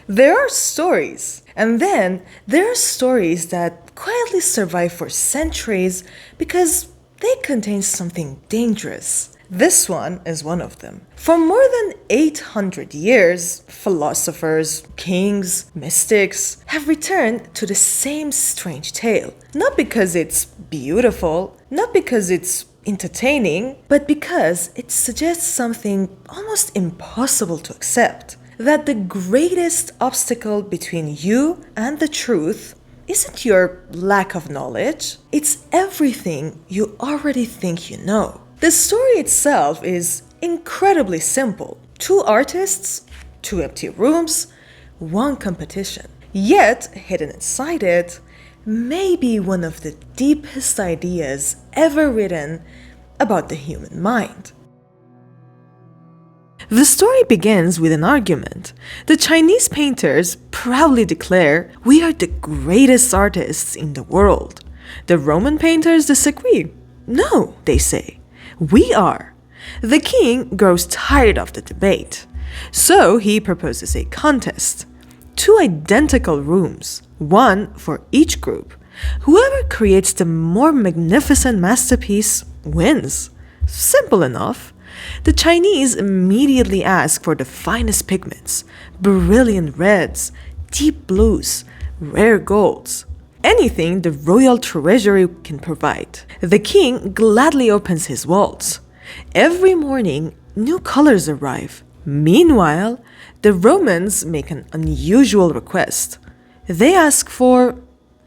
There are stories, and then there are stories that quietly survive for centuries because they contain something dangerous. This one is one of them. For more than 800 years, philosophers, kings, mystics have returned to the same strange tale. Not because it's beautiful, not because it's entertaining, but because it suggests something almost impossible to accept. That the greatest obstacle between you and the truth isn't your lack of knowledge, it's everything you already think you know. The story itself is incredibly simple. Two artists, two empty rooms, one competition. Yet, hidden inside it, may be one of the deepest ideas ever written about the human mind. The story begins with an argument. The Chinese painters proudly declare, "We are the greatest artists in the world." The Roman painters disagree. "No," they say, "we are." The king grows tired of the debate. So he proposes a contest. Two identical rooms, one for each group. Whoever creates the more magnificent masterpiece wins. Simple enough. The Chinese immediately ask for the finest pigments, brilliant reds, deep blues, rare golds. Anything the royal treasury can provide. The king gladly opens his vaults. Every morning, new colors arrive. Meanwhile, the Romans make an unusual request. They ask for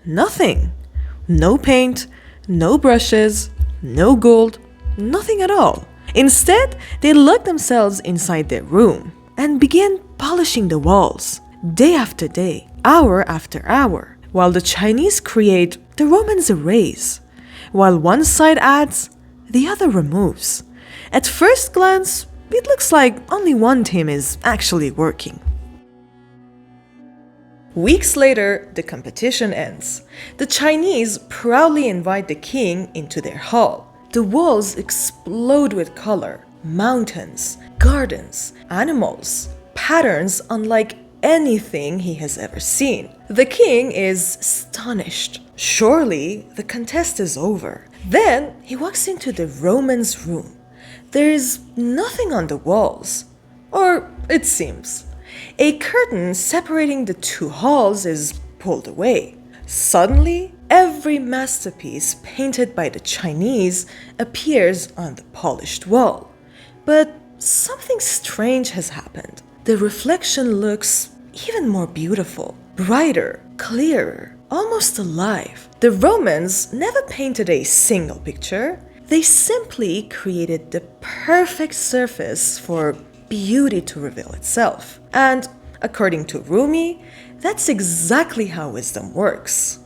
nothing. No paint, no brushes, no gold, nothing at all. Instead, they lock themselves inside their room and begin polishing the walls, day after day, hour after hour. While the Chinese create, the Romans erase. While one side adds, the other removes. At first glance, it looks like only one team is actually working. Weeks later, the competition ends. The Chinese proudly invite the king into their hall. The walls explode with color, mountains, gardens, animals, patterns unlike anything he has ever seen. The king is astonished. Surely the contest is over. Then he walks into the Romans' room. There is nothing on the walls, or it seems. A curtain separating the two halls is pulled away. Suddenly, every masterpiece painted by the Chinese appears on the polished wall. But something strange has happened. The reflection looks even more beautiful, brighter, clearer, almost alive. The Romans never painted a single picture. They simply created the perfect surface for beauty to reveal itself. And according to Rumi, that's exactly how wisdom works.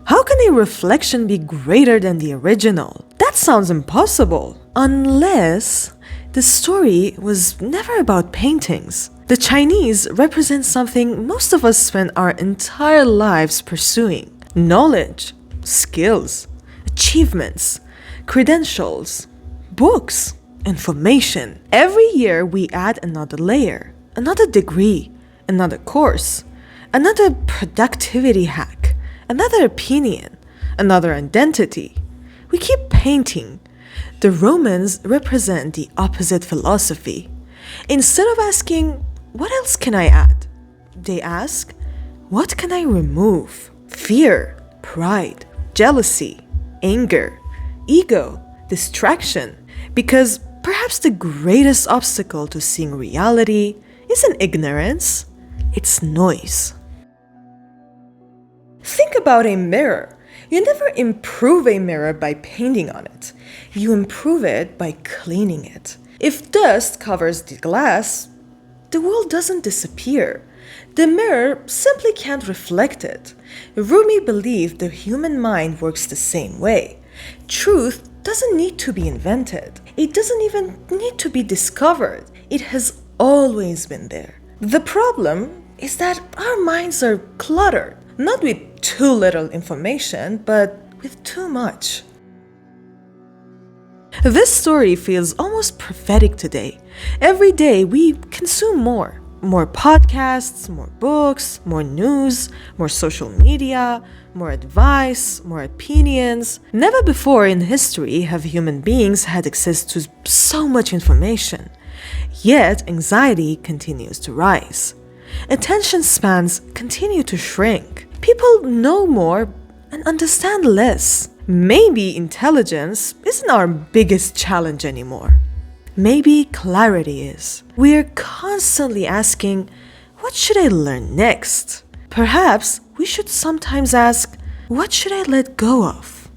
How can a reflection be greater than the original? That sounds impossible. Unless the story was never about paintings. The Chinese represent something most of us spend our entire lives pursuing. Knowledge, skills, achievements, credentials, books, information. Every year we add another layer, another degree, another course, another productivity hack, another opinion, another identity. We keep painting. The Romans represent the opposite philosophy. Instead of asking, "What else can I add?" they ask, "What can I remove?" Fear, pride, jealousy, anger, ego, distraction. Because perhaps the greatest obstacle to seeing reality isn't ignorance, it's noise. Think about a mirror. You never improve a mirror by painting on it. You improve it by cleaning it. If dust covers the glass, the world doesn't disappear. The mirror simply can't reflect it. Rumi believed the human mind works the same way. Truth doesn't need to be invented. It doesn't even need to be discovered. It has always been there. The problem is that our minds are cluttered, not with too little information, but with too much. This story feels almost prophetic today. Every day we consume more. more podcasts, more books, more news, more social media, more advice, more opinions. Never before in history have human beings had access to so much information. Yet anxiety continues to rise. Attention spans continue to shrink. People know more and understand less. Maybe intelligence isn't our biggest challenge anymore. Maybe clarity is. We're constantly asking, what should I learn next? Perhaps we should sometimes ask, what should I let go of?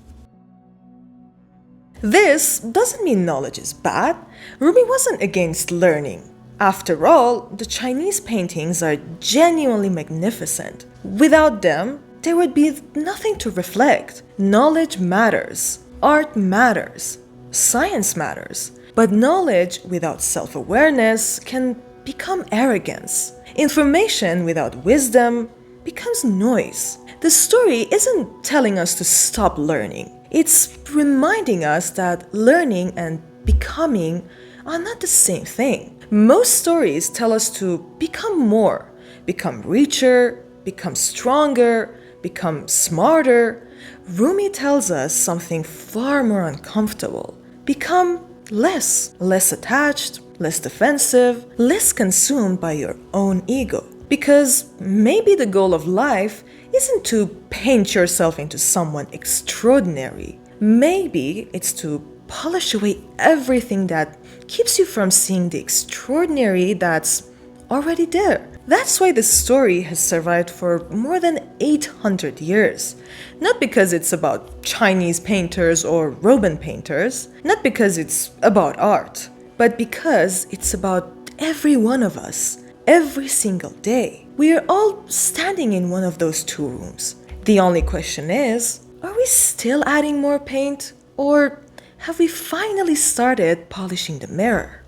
This doesn't mean knowledge is bad. Rumi wasn't against learning. After all, the Chinese paintings are genuinely magnificent. Without them, there would be nothing to reflect. Knowledge matters. Art matters. Science matters. But knowledge without self-awareness can become arrogance. Information without wisdom becomes noise. The story isn't telling us to stop learning. It's reminding us that learning and becoming are not the same thing. Most stories tell us to become more, become richer, become stronger, become smarter. Rumi tells us something far more uncomfortable. Become less attached, less defensive, less consumed by your own ego. Because maybe the goal of life isn't to paint yourself into someone extraordinary. Maybe it's to polish away everything that keeps you from seeing the extraordinary that's already there. That's why this story has survived for more than 800 years. Not because it's about Chinese painters or Roman painters, not because it's about art, but because it's about every one of us, every single day. We are all standing in one of those two rooms. The only question is, are we still adding more paint? Or have we finally started polishing the mirror?